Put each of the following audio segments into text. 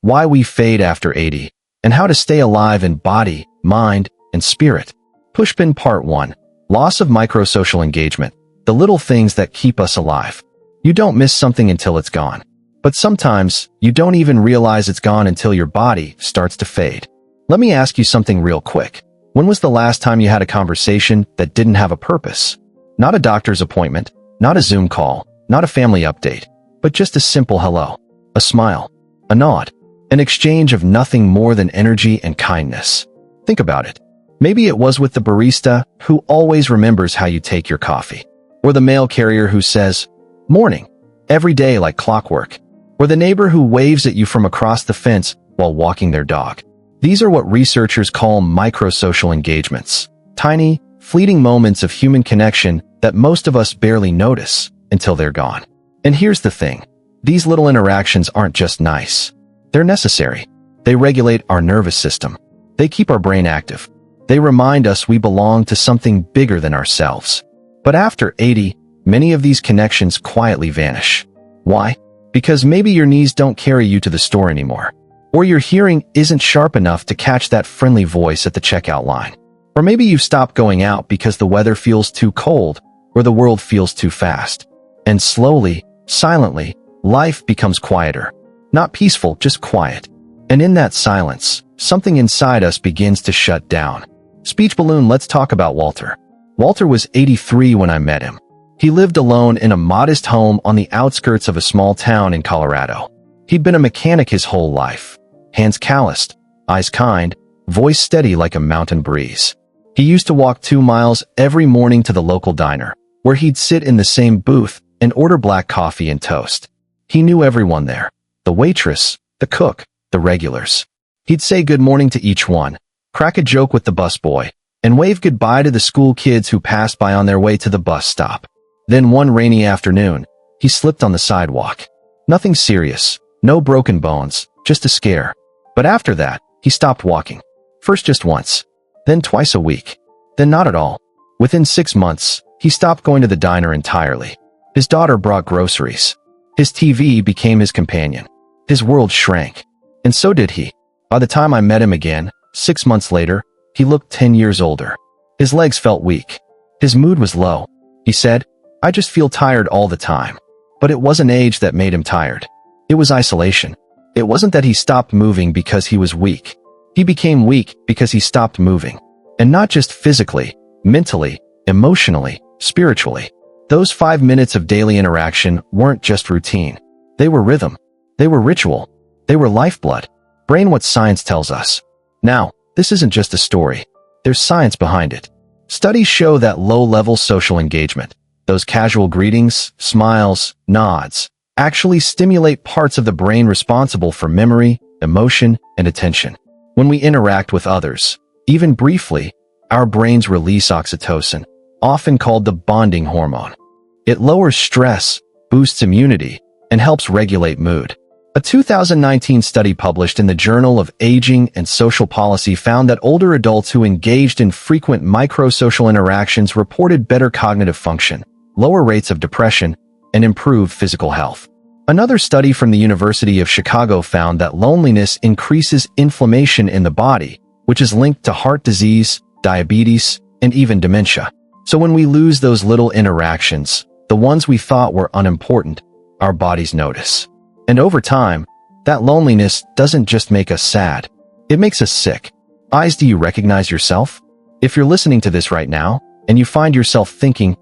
why we fade after 80, and how to stay alive in body, mind, and spirit. Pushpin Part 1. Loss of microsocial engagement. The little things that keep us alive. You don't miss something until it's gone. But sometimes, you don't even realize it's gone until your body starts to fade. Let me ask you something real quick. When was the last time you had a conversation that didn't have a purpose? Not a doctor's appointment, not a Zoom call, not a family update, but just a simple hello, a smile, a nod, an exchange of nothing more than energy and kindness. Think about it. Maybe it was with the barista who always remembers how you take your coffee, or the mail carrier who says, "Morning," every day like clockwork, or the neighbor who waves at you from across the fence while walking their dog. These are what researchers call microsocial engagements, tiny, fleeting moments of human connection that most of us barely notice until they're gone. And here's the thing. These little interactions aren't just nice. They're necessary. They regulate our nervous system. They keep our brain active. They remind us we belong to something bigger than ourselves. But after 80, many of these connections quietly vanish. Why? Because maybe your knees don't carry you to the store anymore. Or your hearing isn't sharp enough to catch that friendly voice at the checkout line. Or maybe you've stopped going out because the weather feels too cold or the world feels too fast. And slowly, silently, life becomes quieter. Not peaceful, just quiet. And in that silence, something inside us begins to shut down. Speech balloon, let's talk about Walter. Walter was 83 when I met him. He lived alone in a modest home on the outskirts of a small town in Colorado. He'd been a mechanic his whole life. Hands calloused, eyes kind, voice steady like a mountain breeze. He used to walk 2 miles every morning to the local diner, where he'd sit in the same booth and order black coffee and toast. He knew everyone there. The waitress, the cook, the regulars. He'd say good morning to each one, crack a joke with the busboy, and wave goodbye to the school kids who passed by on their way to the bus stop. Then one rainy afternoon, he slipped on the sidewalk. Nothing serious, no broken bones, just a scare. But after that, he stopped walking. First just once, then twice a week, then not at all. Within 6 months, he stopped going to the diner entirely. His daughter brought groceries. His TV became his companion. His world shrank. And so did he. By the time I met him again, 6 months later, he looked 10 years older. His legs felt weak. His mood was low. He said, "I just feel tired all the time." But it wasn't age that made him tired. It was isolation. It wasn't that he stopped moving because he was weak. He became weak because he stopped moving. And not just physically, mentally, emotionally, spiritually. Those 5 minutes of daily interaction weren't just routine. They were rhythm. They were ritual. They were lifeblood. Brain what science tells us. Now, this isn't just a story. There's science behind it. Studies show that low-level social engagement, those casual greetings, smiles, nods, actually stimulate parts of the brain responsible for memory, emotion, and attention. When we interact with others, even briefly, our brains release oxytocin, often called the bonding hormone. It lowers stress, boosts immunity, and helps regulate mood. A 2019 study published in the Journal of Aging and Social Policy found that older adults who engaged in frequent microsocial interactions reported better cognitive function, lower rates of depression, and improved physical health. Another study from the University of Chicago found that loneliness increases inflammation in the body, which is linked to heart disease, diabetes, and even dementia. So when we lose those little interactions, the ones we thought were unimportant, our bodies notice. And over time, that loneliness doesn't just make us sad. It makes us sick. Eyes, do you recognize yourself? If you're listening to this right now, and you find yourself thinking,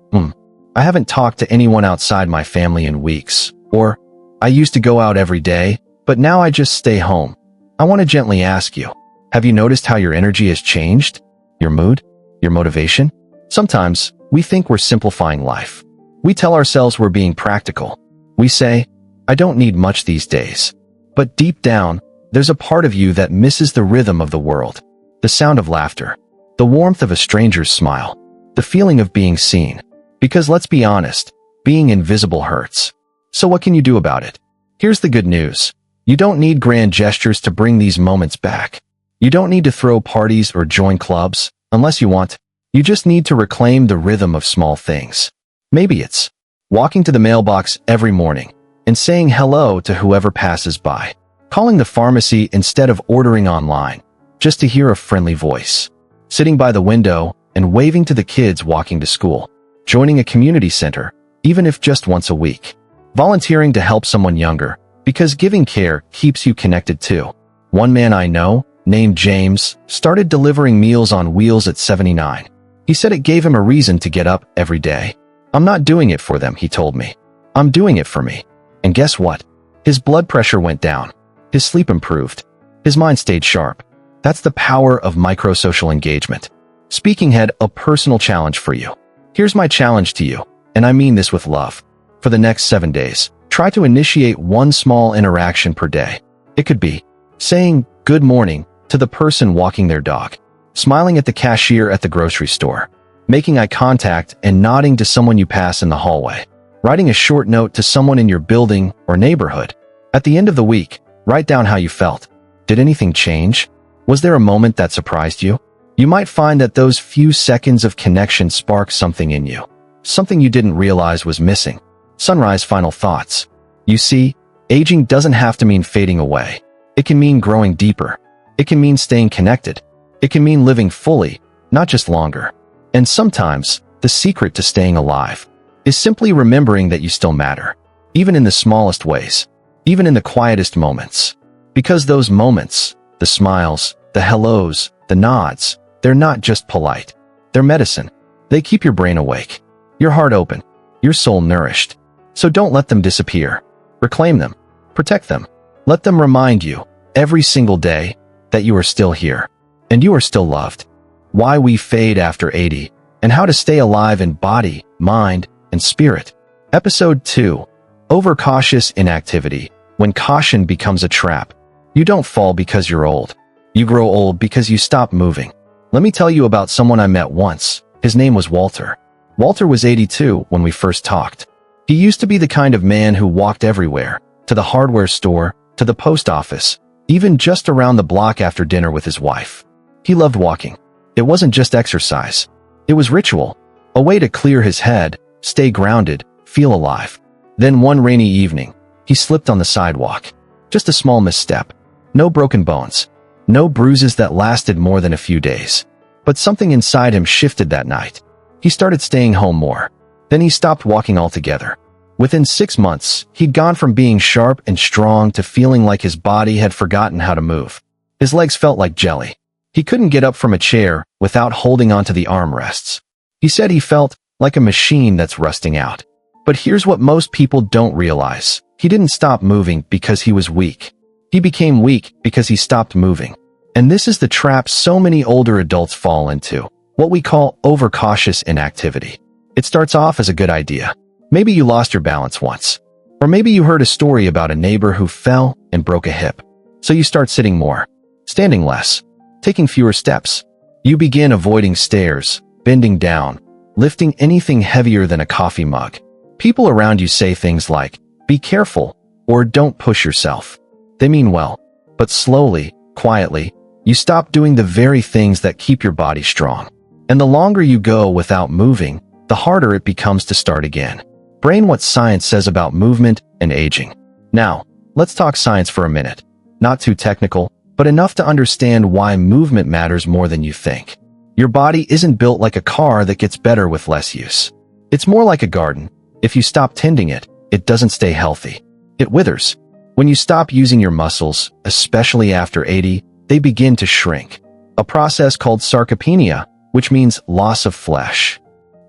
I haven't talked to anyone outside my family in weeks, or I used to go out every day, but now I just stay home. I want to gently ask you, have you noticed how your energy has changed? Your mood? Your motivation? Sometimes, we think we're simplifying life. We tell ourselves we're being practical. We say, I don't need much these days. But deep down, there's a part of you that misses the rhythm of the world, the sound of laughter, the warmth of a stranger's smile, the feeling of being seen. Because let's be honest, being invisible hurts. So what can you do about it? Here's the good news. You don't need grand gestures to bring these moments back. You don't need to throw parties or join clubs, unless you want. You just need to reclaim the rhythm of small things. Maybe it's walking to the mailbox every morning and saying hello to whoever passes by. calling the pharmacy instead of ordering online, just to hear a friendly voice, sitting by the window and waving to the kids walking to school, joining a community center, even if just once a week, volunteering to help someone younger, because giving care keeps you connected too. One man I know, named James, started delivering meals on wheels at 79. He said it gave him a reason to get up every day. I'm not doing it for them, he told me. I'm doing it for me. And guess what? His blood pressure went down. His sleep improved. His mind stayed sharp. That's the power of microsocial engagement. Speaking had a personal challenge for you. Here's my challenge to you, and I mean this with love. For the next 7 days, try to initiate one small interaction per day. It could be saying good morning to the person walking their dog, smiling at the cashier at the grocery store, making eye contact and nodding to someone you pass in the hallway, writing a short note to someone in your building or neighborhood. At the end of the week, write down how you felt. Did anything change? Was there a moment that surprised you? You might find that those few seconds of connection spark something in you, something you didn't realize was missing. Sunrise final thoughts. You see, aging doesn't have to mean fading away. It can mean growing deeper. It can mean staying connected. It can mean living fully, not just longer. And sometimes, the secret to staying alive is simply remembering that you still matter, even in the smallest ways, even in the quietest moments. Because those moments, the smiles, the hellos, the nods, they're not just polite. They're medicine. They keep your brain awake, your heart open, your soul nourished. So don't let them disappear. Reclaim them. Protect them. Let them remind you, every single day, that you are still here, and you are still loved. Why we fade after 80, and how to stay alive in body, mind, and spirit. Episode 2. Overcautious inactivity. When caution becomes a trap. You don't fall because you're old. You grow old because you stop moving. Let me tell you about someone I met once. His name was Walter. Walter was 82 when we first talked. He used to be the kind of man who walked everywhere, to the hardware store, to the post office, even just around the block after dinner with his wife. He loved walking. It wasn't just exercise. It was ritual, a way to clear his head, stay grounded, feel alive. Then one rainy evening, he slipped on the sidewalk. Just a small misstep. No broken bones. No bruises that lasted more than a few days. But something inside him shifted that night. He started staying home more. Then he stopped walking altogether. Within 6 months, he'd gone from being sharp and strong to feeling like his body had forgotten how to move. His legs felt like jelly. He couldn't get up from a chair without holding onto the armrests. He said he felt like a machine that's rusting out. But here's what most people don't realize. He didn't stop moving because he was weak. He became weak because he stopped moving. And this is the trap so many older adults fall into, what we call overcautious inactivity. It starts off as a good idea. Maybe you lost your balance once. Or maybe you heard a story about a neighbor who fell and broke a hip. So you start sitting more, standing less, taking fewer steps. You begin avoiding stairs, bending down, lifting anything heavier than a coffee mug. People around you say things like, "Be careful," or "Don't push yourself." They mean well, but slowly, quietly, you stop doing the very things that keep your body strong. And the longer you go without moving, the harder it becomes to start again. Brain what science says about movement and aging. Now, let's talk science for a minute. Not too technical, but enough to understand why movement matters more than you think. Your body isn't built like a car that gets better with less use. It's more like a garden. If you stop tending it, it doesn't stay healthy. It withers. When you stop using your muscles, especially after 80, they begin to shrink. A process called sarcopenia, which means loss of flesh.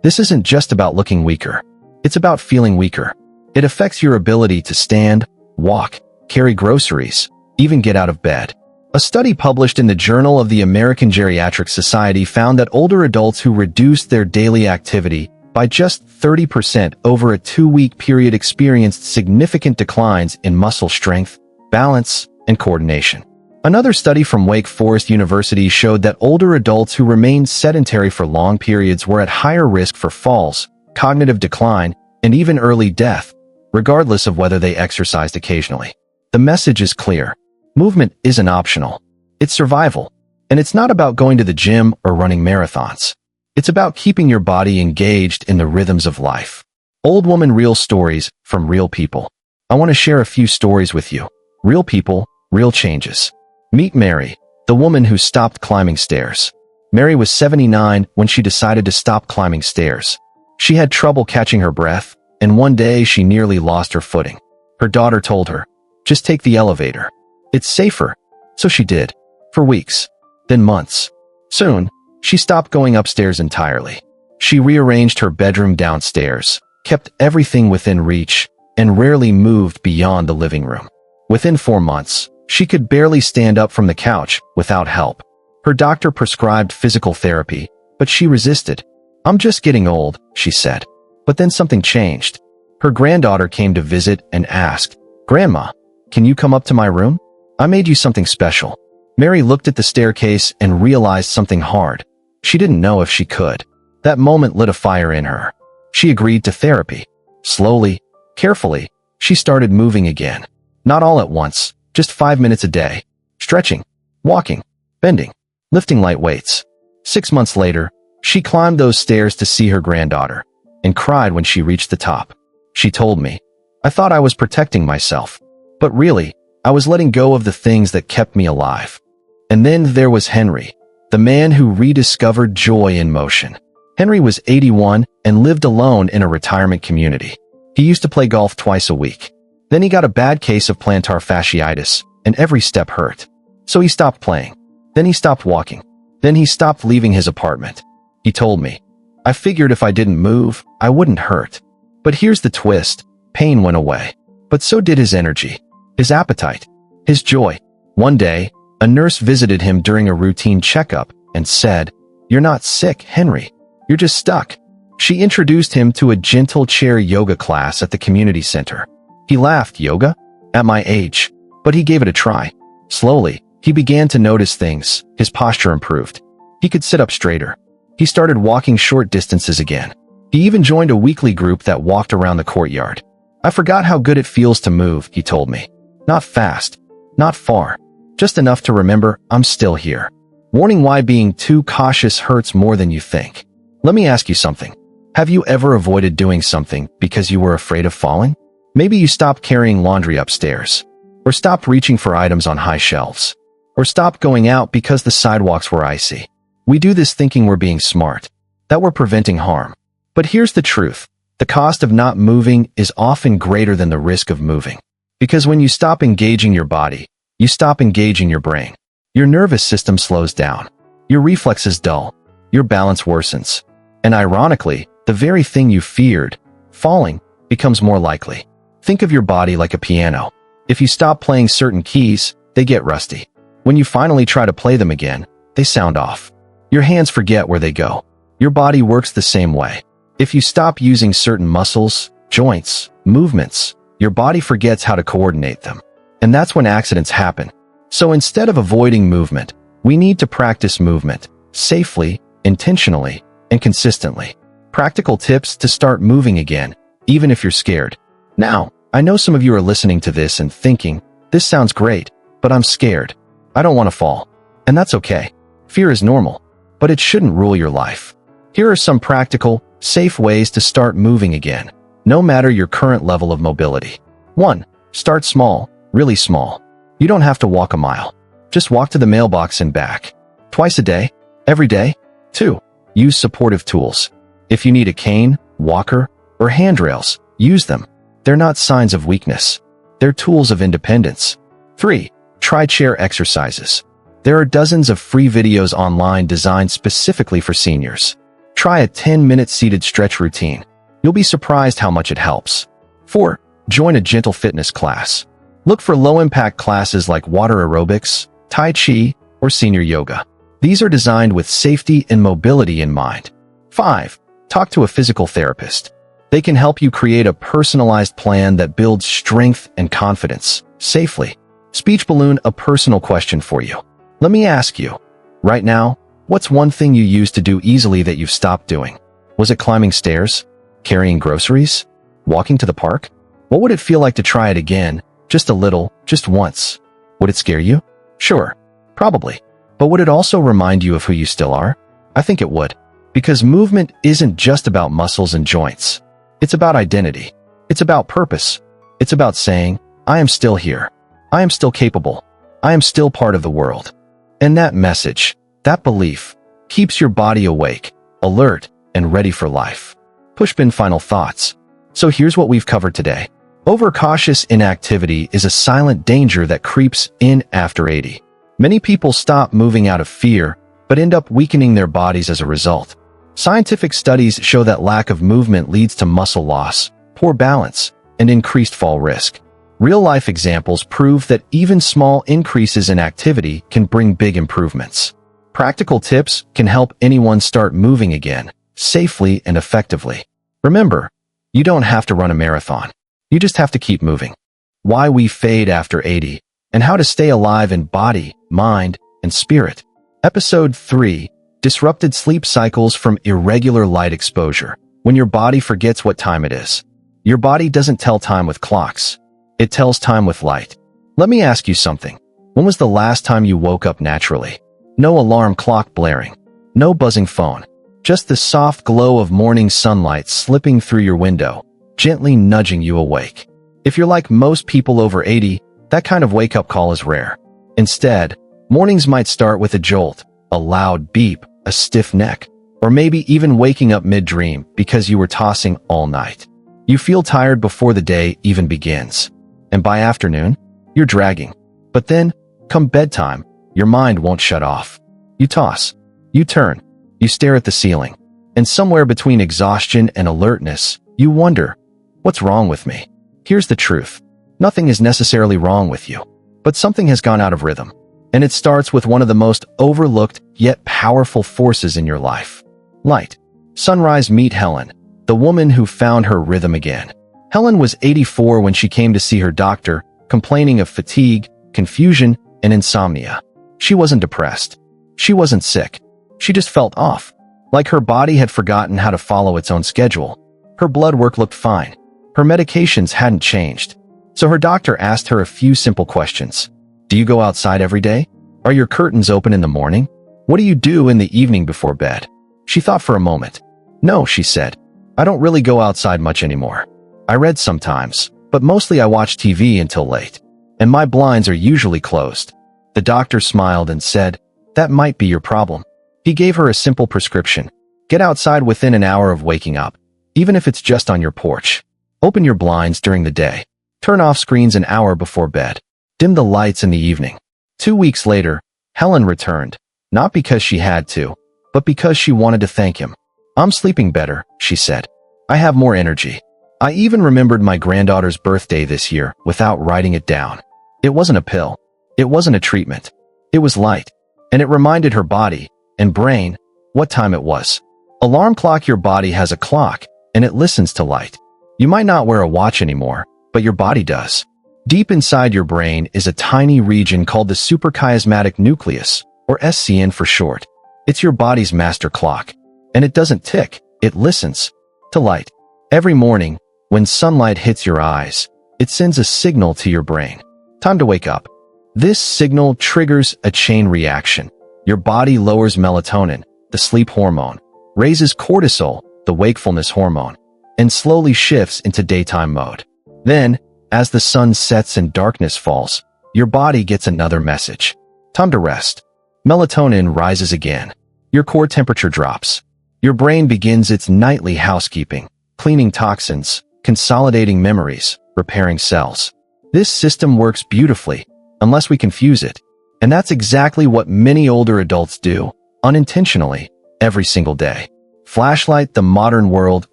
This isn't just about looking weaker. It's about feeling weaker. It affects your ability to stand, walk, carry groceries, even get out of bed. A study published in the Journal of the American Geriatric Society found that older adults who reduced their daily activity by just 30% over a 2-week period experienced significant declines in muscle strength, balance, and coordination. Another study from Wake Forest University showed that older adults who remained sedentary for long periods were at higher risk for falls, cognitive decline, and even early death, regardless of whether they exercised occasionally. The message is clear. Movement isn't optional. It's survival. And it's not about going to the gym or running marathons. It's about keeping your body engaged in the rhythms of life. Old Woman Real Stories from Real People. I want to share a few stories with you. Real people, Real changes. Meet Mary, the woman who stopped climbing stairs. Mary was 79 when she decided to stop climbing stairs. She had trouble catching her breath, and one day she nearly lost her footing. Her daughter told her, "Just take the elevator. It's safer." So she did. For weeks. Then months. Soon, she stopped going upstairs entirely. She rearranged her bedroom downstairs, kept everything within reach, and rarely moved beyond the living room. Within 4 months, she could barely stand up from the couch without help. Her doctor prescribed physical therapy, but she resisted. "I'm just getting old," she said. But then something changed. Her granddaughter came to visit and asked, "Grandma, can you come up to my room? I made you something special." Mary looked at the staircase and realized something hard. She didn't know if she could. That moment lit a fire in her. She agreed to therapy. Slowly, carefully, she started moving again. Not all at once, just 5 minutes a day. Stretching, walking, bending, lifting light weights. 6 months later, she climbed those stairs to see her granddaughter and cried when she reached the top. She told me, "I thought I was protecting myself, but really, I was letting go of the things that kept me alive." And then there was Henry, the man who rediscovered joy in motion. Henry was 81 and lived alone in a retirement community. He used to play golf twice a week. Then he got a bad case of plantar fasciitis, and every step hurt. So he stopped playing. Then he stopped walking. Then he stopped leaving his apartment. He told me, "I figured if I didn't move, I wouldn't hurt." But here's the twist. Pain went away. But so did his energy, his appetite, his joy. One day, a nurse visited him during a routine checkup and said, "You're not sick, Henry. You're just stuck." She introduced him to a gentle chair yoga class at the community center. He laughed. "Yoga? At my age?" But he gave it a try. Slowly, he began to notice things. His posture improved. He could sit up straighter. He started walking short distances again. He even joined a weekly group that walked around the courtyard. "I forgot how good it feels to move," he told me. "Not fast, not far, just enough to remember I'm still here." Warning: why being too cautious hurts more than you think. Let me ask you something. Have you ever avoided doing something because you were afraid of falling? Maybe you stopped carrying laundry upstairs, or stopped reaching for items on high shelves, or stopped going out because the sidewalks were icy. We do this thinking we're being smart, that we're preventing harm. But here's the truth. The cost of not moving is often greater than the risk of moving. Because when you stop engaging your body, you stop engaging your brain. Your nervous system slows down. Your reflexes dull. Your balance worsens. And ironically, the very thing you feared, falling, becomes more likely. Think of your body like a piano. If you stop playing certain keys, they get rusty. When you finally try to play them again, they sound off. Your hands forget where they go. Your body works the same way. If you stop using certain muscles, joints, movements, your body forgets how to coordinate them. And that's when accidents happen. So instead of avoiding movement, we need to practice movement, safely, intentionally, and consistently. Practical tips to start moving again, even if you're scared. Now, I know some of you are listening to this and thinking, "This sounds great, but I'm scared. I don't want to fall." And that's okay. Fear is normal, but it shouldn't rule your life. Here are some practical, safe ways to start moving again, no matter your current level of mobility. 1. Start small, really small. You don't have to walk a mile. Just walk to the mailbox and back. Twice a day? Every day? 2. Use supportive tools. If you need a cane, walker, or handrails, use them. They're not signs of weakness. They're tools of independence. 3. Try chair exercises. There are dozens of free videos online designed specifically for seniors. Try a 10-minute seated stretch routine. You'll be surprised how much it helps. 4. Join a gentle fitness class. Look for low-impact classes like water aerobics, Tai Chi, or senior yoga. These are designed with safety and mobility in mind. 5. Talk to a physical therapist. They can help you create a personalized plan that builds strength and confidence, safely. Speech balloon: a personal question for you. Let me ask you, right now, what's one thing you used to do easily that you've stopped doing? Was it climbing stairs? Carrying groceries? Walking to the park? What would it feel like to try it again? Just a little, just once. Would it scare you? Sure, probably. But would it also remind you of who you still are? I think it would. Because movement isn't just about muscles and joints. It's about identity. It's about purpose. It's about saying, I am still here. I am still capable. I am still part of the world. And that message, that belief, keeps your body awake, alert, and ready for life. Pushpin final thoughts. So here's what we've covered today. Overcautious inactivity is a silent danger that creeps in after 80. Many people stop moving out of fear, but end up weakening their bodies as a result. Scientific studies show that lack of movement leads to muscle loss, poor balance, and increased fall risk. Real-life examples prove that even small increases in activity can bring big improvements. Practical tips can help anyone start moving again, safely and effectively. Remember, you don't have to run a marathon. You just have to keep moving. Why we fade after 80, and how to stay alive in body, mind, and spirit. Episode 3. Disrupted sleep cycles from irregular light exposure. When your body forgets what time it is. Your body doesn't tell time with clocks. It tells time with light. Let me ask you something. When was the last time you woke up naturally? No alarm clock blaring. No buzzing phone. Just the soft glow of morning sunlight slipping through your window, gently nudging you awake. If you're like most people over 80, that kind of wake-up call is rare. Instead, mornings might start with a jolt, a loud beep, a stiff neck, or maybe even waking up mid-dream because you were tossing all night. You feel tired before the day even begins. And by afternoon, you're dragging. But then, come bedtime, your mind won't shut off. You toss. You turn. You stare at the ceiling. And somewhere between exhaustion and alertness, you wonder, what's wrong with me? Here's the truth. Nothing is necessarily wrong with you. But something has gone out of rhythm. And it starts with one of the most overlooked yet powerful forces in your life. Light. Sunrise. Meet Helen, the woman who found her rhythm again. Helen was 84 when she came to see her doctor, complaining of fatigue, confusion, and insomnia. She wasn't depressed. She wasn't sick. She just felt off. Like her body had forgotten how to follow its own schedule. Her blood work looked fine. Her medications hadn't changed. So her doctor asked her a few simple questions. Do you go outside every day? Are your curtains open in the morning? What do you do in the evening before bed? She thought for a moment. No, she said. I don't really go outside much anymore. I read sometimes, but mostly I watch TV until late. And my blinds are usually closed. The doctor smiled and said, that might be your problem. He gave her a simple prescription. Get outside within an hour of waking up, even if it's just on your porch. Open your blinds during the day. Turn off screens an hour before bed. Dim the lights in the evening. 2 weeks later, Helen returned, not because she had to, but because she wanted to thank him. I'm sleeping better, she said. I have more energy. I even remembered my granddaughter's birthday this year without writing it down. It wasn't a pill. It wasn't a treatment. It was light. And it reminded her body and brain what time it was. Alarm clock. Your body has a clock, and it listens to light. You might not wear a watch anymore, but your body does. Deep inside your brain is a tiny region called the suprachiasmatic nucleus, or SCN for short. It's your body's master clock. And it doesn't tick, it listens to light. Every morning, when sunlight hits your eyes, it sends a signal to your brain. Time to wake up. This signal triggers a chain reaction. Your body lowers melatonin, the sleep hormone, raises cortisol, the wakefulness hormone, and slowly shifts into daytime mode. Then, as the sun sets and darkness falls, your body gets another message. Time to rest. Melatonin rises again. Your core temperature drops. Your brain begins its nightly housekeeping, cleaning toxins, consolidating memories, repairing cells. This system works beautifully, unless we confuse it. And that's exactly what many older adults do, unintentionally, every single day. Flashlight. The modern world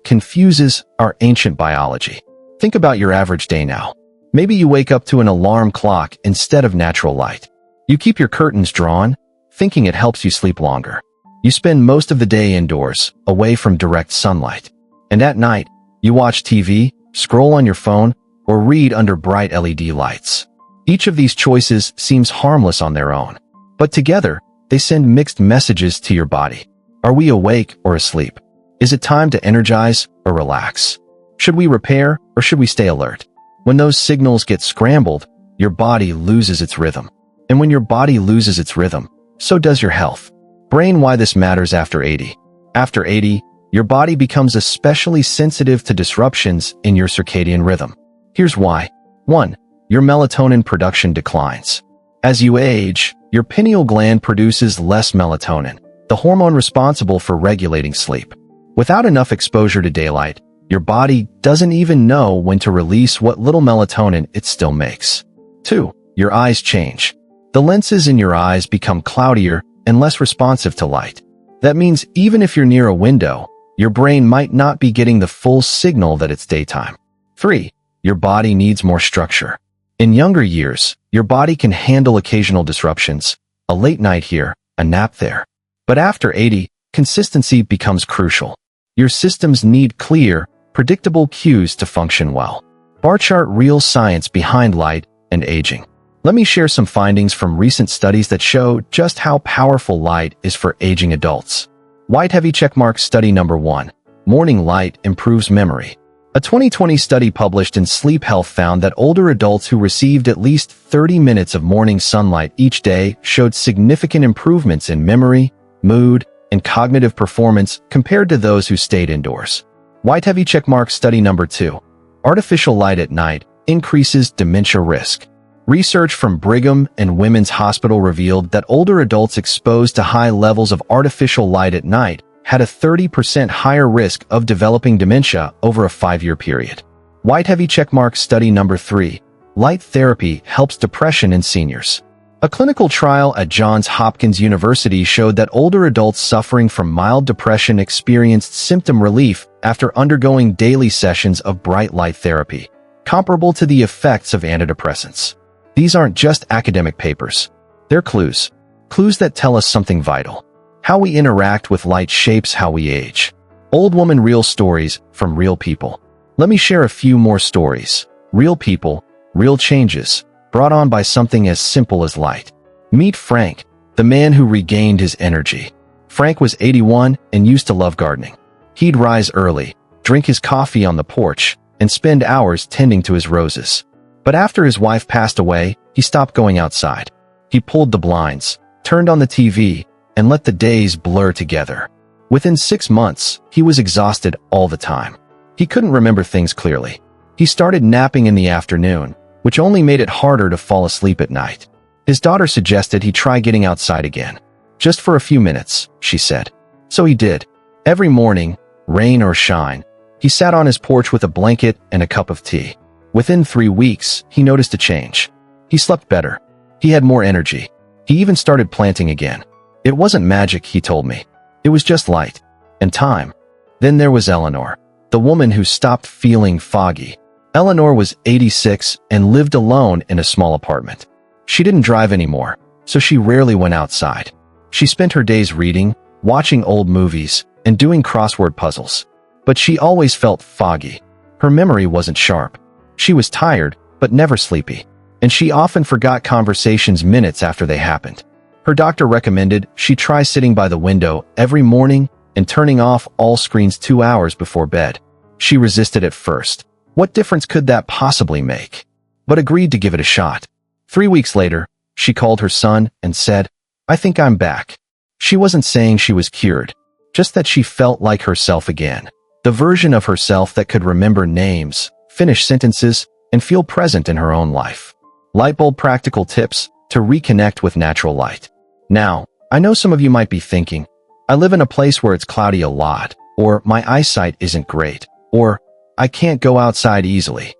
confuses our ancient biology. Think about your average day now. Maybe you wake up to an alarm clock instead of natural light. You keep your curtains drawn, thinking it helps you sleep longer. You spend most of the day indoors, away from direct sunlight. And at night, you watch TV, scroll on your phone, or read under bright LED lights. Each of these choices seems harmless on their own. But together, they send mixed messages to your body. Are we awake or asleep? Is it time to energize or relax? Should we repair or should we stay alert? When those signals get scrambled, your body loses its rhythm. And when your body loses its rhythm, so does your health. Brain. Why this matters after 80. After 80, your body becomes especially sensitive to disruptions in your circadian rhythm. Here's why. 1. Your melatonin production declines. As you age, your pineal gland produces less melatonin, the hormone responsible for regulating sleep. Without enough exposure to daylight, your body doesn't even know when to release what little melatonin it still makes. 2. Your eyes change. The lenses in your eyes become cloudier and less responsive to light. That means even if you're near a window, your brain might not be getting the full signal that it's daytime. 3. Your body needs more structure. In younger years, your body can handle occasional disruptions, a late night here, a nap there. But after 80, consistency becomes crucial. Your systems need clear, predictable cues to function well. Bar chart: real science behind light and aging. Let me share some findings from recent studies that show just how powerful light is for aging adults. White heavy checkmark study number 1. Morning light improves memory. A 2020 study published in Sleep Health found that older adults who received at least 30 minutes of morning sunlight each day showed significant improvements in memory, mood, and cognitive performance compared to those who stayed indoors. White heavy checkmark study number 2. Artificial light at night increases dementia risk. Research from Brigham and Women's Hospital revealed that older adults exposed to high levels of artificial light at night had a 30% higher risk of developing dementia over a 5-year period. White heavy checkmark study number 3. Light therapy helps depression in seniors. A clinical trial at Johns Hopkins University showed that older adults suffering from mild depression experienced symptom relief after undergoing daily sessions of bright light therapy, comparable to the effects of antidepressants. These aren't just academic papers. They're clues. Clues that tell us something vital. How we interact with light shapes how we age. Old woman real stories from real people. Let me share a few more stories. Real people, real changes, brought on by something as simple as light. Meet Frank, the man who regained his energy. Frank was 81 and used to love gardening. He'd rise early, drink his coffee on the porch, and spend hours tending to his roses. But after his wife passed away, he stopped going outside. He pulled the blinds, turned on the TV, and let the days blur together. Within 6 months, he was exhausted all the time. He couldn't remember things clearly. He started napping in the afternoon, which only made it harder to fall asleep at night. His daughter suggested he try getting outside again. Just for a few minutes, she said. So he did. Every morning, rain or shine, he sat on his porch with a blanket and a cup of tea. Within 3 weeks, he noticed a change. He slept better. He had more energy. He even started planting again. It wasn't magic, he told me. It was just light and time. Then there was Eleanor, the woman who stopped feeling foggy. Eleanor was 86 and lived alone in a small apartment. She didn't drive anymore, so she rarely went outside. She spent her days reading, watching old movies, and doing crossword puzzles. But she always felt foggy. Her memory wasn't sharp. She was tired, but never sleepy. And she often forgot conversations minutes after they happened. Her doctor recommended she try sitting by the window every morning and turning off all screens 2 hours before bed. She resisted at first. What difference could that possibly make? But agreed to give it a shot. 3 weeks later, she called her son and said, "I think I'm back." She wasn't saying she was cured, just that she felt like herself again. The version of herself that could remember names, finish sentences, and feel present in her own life. Lightbulb practical tips to reconnect with natural light. Now, I know some of you might be thinking, I live in a place where it's cloudy a lot, or my eyesight isn't great, or I can't go outside easily.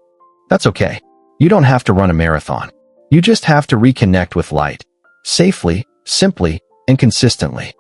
That's okay. You don't have to run a marathon. You just have to reconnect with light. Safely, simply, and consistently.